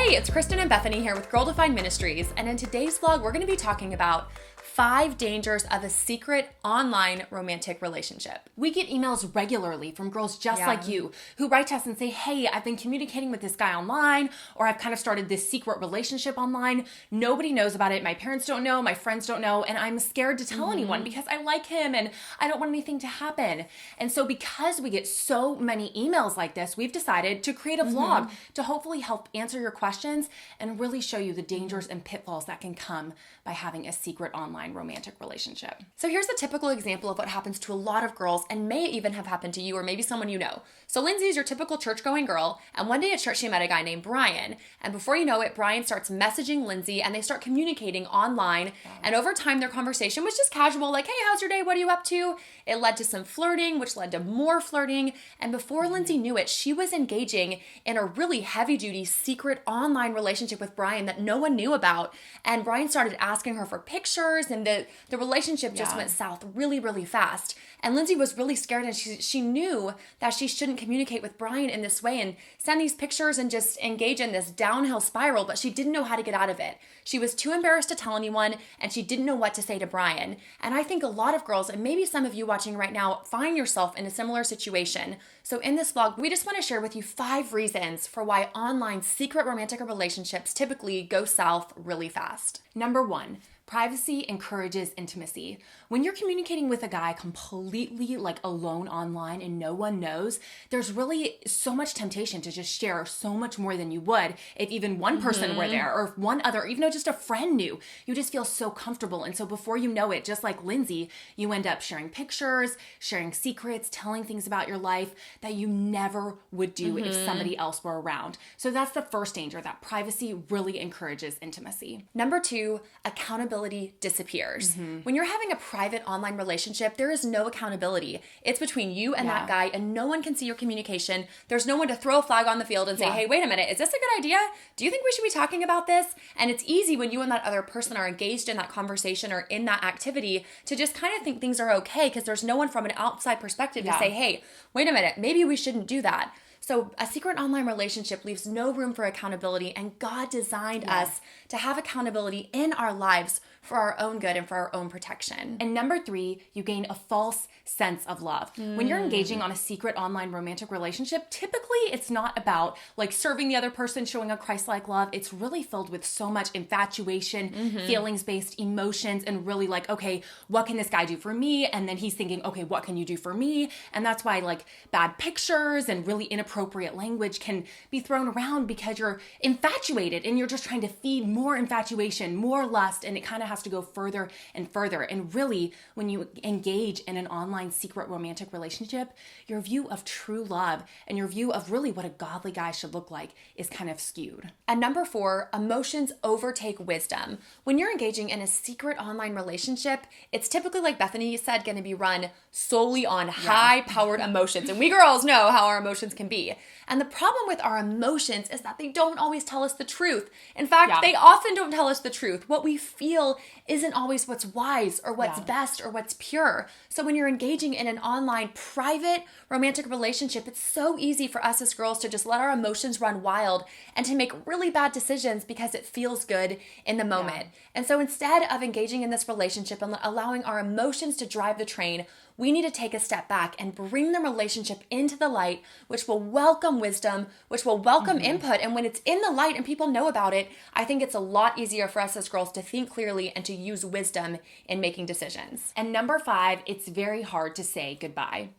Hey, it's Kristen and Bethany here with Girl Defined Ministries, and in today's vlog, we're going to be talking about 5 dangers of a secret online romantic relationship. We get emails regularly from girls just like you who write to us and say, hey, I've been communicating with this guy online, or I've kind of started this secret relationship online. Nobody knows about it. My parents don't know, my friends don't know, and I'm scared to tell anyone because I like him and I don't want anything to happen. And so because we get so many emails like this, we've decided to create a vlog to hopefully help answer your questions and really show you the dangers and pitfalls that can come by having a secret online romantic relationship. So here's a typical example of what happens to a lot of girls and may even have happened to you or maybe someone you know. So Lindsay's your typical church-going girl, and one day at church she met a guy named Brian, and before you know it, Brian starts messaging Lindsay and they start communicating online, and over time their conversation was just casual, like, hey, how's your day? What are you up to? It led to some flirting, which led to more flirting, and before Lindsay knew it, she was engaging in a really heavy-duty secret online relationship with Brian that no one knew about, and Brian started asking her for pictures, and the relationship just went south really, really fast. And Lindsay was really scared, and she knew that she shouldn't communicate with Brian in this way and send these pictures and just engage in this downhill spiral, but she didn't know how to get out of it. She was too embarrassed to tell anyone, and she didn't know what to say to Brian. And I think a lot of girls, and maybe some of you watching right now, find yourself in a similar situation. So in this vlog, we just want to share with you 5 reasons for why online secret romantic relationships typically go south really fast. Number 1, privacy encourages intimacy. When you're communicating with a guy completely alone online and no one knows, there's really so much temptation to just share so much more than you would if even one person were there, or if one other, even though just a friend knew. You just feel so comfortable. And so before you know it, just like Lindsay, you end up sharing pictures, sharing secrets, telling things about your life that you never would do if somebody else were around. So that's the first danger, that privacy really encourages intimacy. Number 2, accountability disappears. When you're having a private online relationship, there is no accountability. It's between you and that guy, and no one can see your communication. There's no one to throw a flag on the field and say, hey, wait a minute, is this a good idea? Do you think we should be talking about this? And it's easy when you and that other person are engaged in that conversation or in that activity to just kind of think things are okay because there's no one from an outside perspective to say, hey, wait a minute, maybe we shouldn't do that. So a secret online relationship leaves no room for accountability, and God designed us to have accountability in our lives for our own good and for our own protection. And number 3, you gain a false sense of love. When you're engaging on a secret online romantic relationship, typically it's not about serving the other person, showing a Christ-like love. It's really filled with so much infatuation, feelings-based emotions, and really okay, what can this guy do for me? And then he's thinking, okay, what can you do for me? And that's why bad pictures and really inappropriate language can be thrown around because you're infatuated and you're just trying to feed more infatuation, more lust, and it kind of has to go further and further. And really, when you engage in an online secret romantic relationship, your view of true love and your view of really what a godly guy should look like is kind of skewed. And number 4, emotions overtake wisdom. When you're engaging in a secret online relationship, it's typically, like Bethany said, going to be run solely on high-powered emotions. And we girls know how our emotions can be. And the problem with our emotions is that they don't always tell us the truth. In fact, they often don't tell us the truth. What we feel isn't always what's wise or what's best or what's pure. So when you're engaging in an online private romantic relationship, it's so easy for us as girls to just let our emotions run wild and to make really bad decisions because it feels good in the moment. And so instead of engaging in this relationship and allowing our emotions to drive the train, we need to take a step back and bring the relationship into the light, which will welcome wisdom, which will welcome input. And when it's in the light and people know about it, I think it's a lot easier for us as girls to think clearly and to use wisdom in making decisions. And number 5, it's very hard to say goodbye.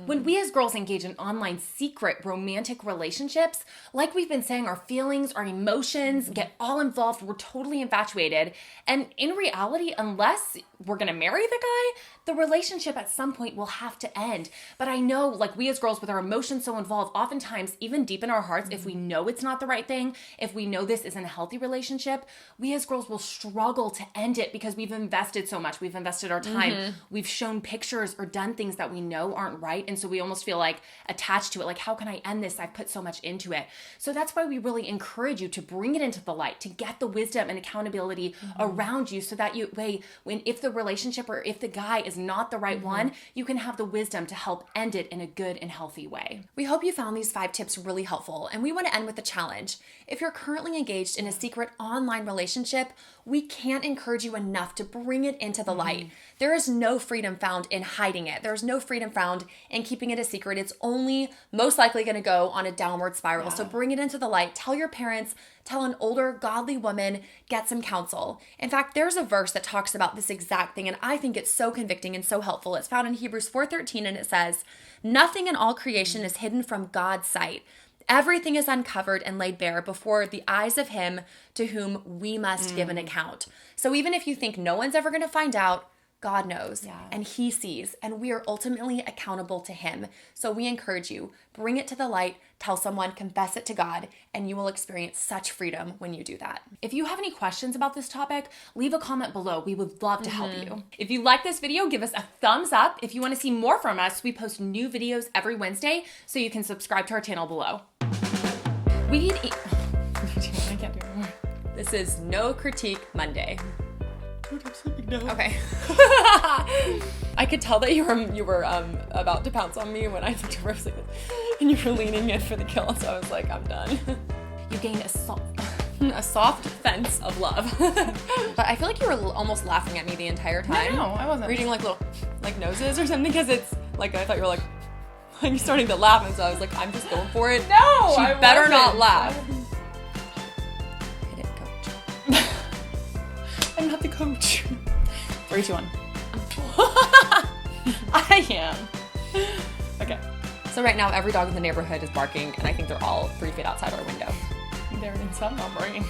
When we as girls engage in online secret romantic relationships, like we've been saying, our feelings, our emotions get all involved. We're totally infatuated. And in reality, unless we're going to marry the guy, the relationship at some point will have to end. But I know, we as girls with our emotions so involved, oftentimes, even deep in our hearts, if we know it's not the right thing, if we know this isn't a healthy relationship, we as girls will struggle to end it because we've invested so much. We've invested our time. We've shown pictures or done things that we know aren't right. And so we almost feel attached to it. How can I end this? I've put so much into it. So that's why we really encourage you to bring it into the light, to get the wisdom and accountability around you so that if the relationship or if the guy is not the right one, you can have the wisdom to help end it in a good and healthy way. We hope you found these 5 tips really helpful, and we want to end with a challenge. If you're currently engaged in a secret online relationship, we can't encourage you enough to bring it into the light. There is no freedom found in hiding it. There's no freedom found in keeping it a secret. It's only most likely going to go on a downward spiral. So bring it into the light. Tell your parents, tell an older godly woman, get some counsel. In fact, there's a verse that talks about this exact thing, and I think it's so convicting and so helpful. It's found in Hebrews 4:13, and it says, "Nothing in all creation is hidden from God's sight. Everything is uncovered and laid bare before the eyes of him to whom we must give an account." So even if you think no one's ever going to find out, God knows, and he sees, and we are ultimately accountable to him. So we encourage you, bring it to the light, tell someone, confess it to God, and you will experience such freedom when you do that. If you have any questions about this topic, leave a comment below. We would love to help you. If you like this video, give us a thumbs up. If you want to see more from us, we post new videos every Wednesday, so you can subscribe to our channel below. I can't do it anymore. This is No Critique Monday. I'm sleeping now. Okay. I could tell that you were about to pounce on me when I looked over, and you were leaning in for the kill, so I was like, I'm done. You gained a soft fence of love. But I feel like you were almost laughing at me the entire time. No, I wasn't. Reading like little noses or something, because it's like I thought you were like starting to laugh, and so I was like, I'm just going for it. No, she better not laugh. Hit it, coach. I'm not the coach. 3, 2, 1. I am. Okay. So right now, every dog in the neighborhood is barking, and I think they're all 3 feet outside our window. They're in some, not barking.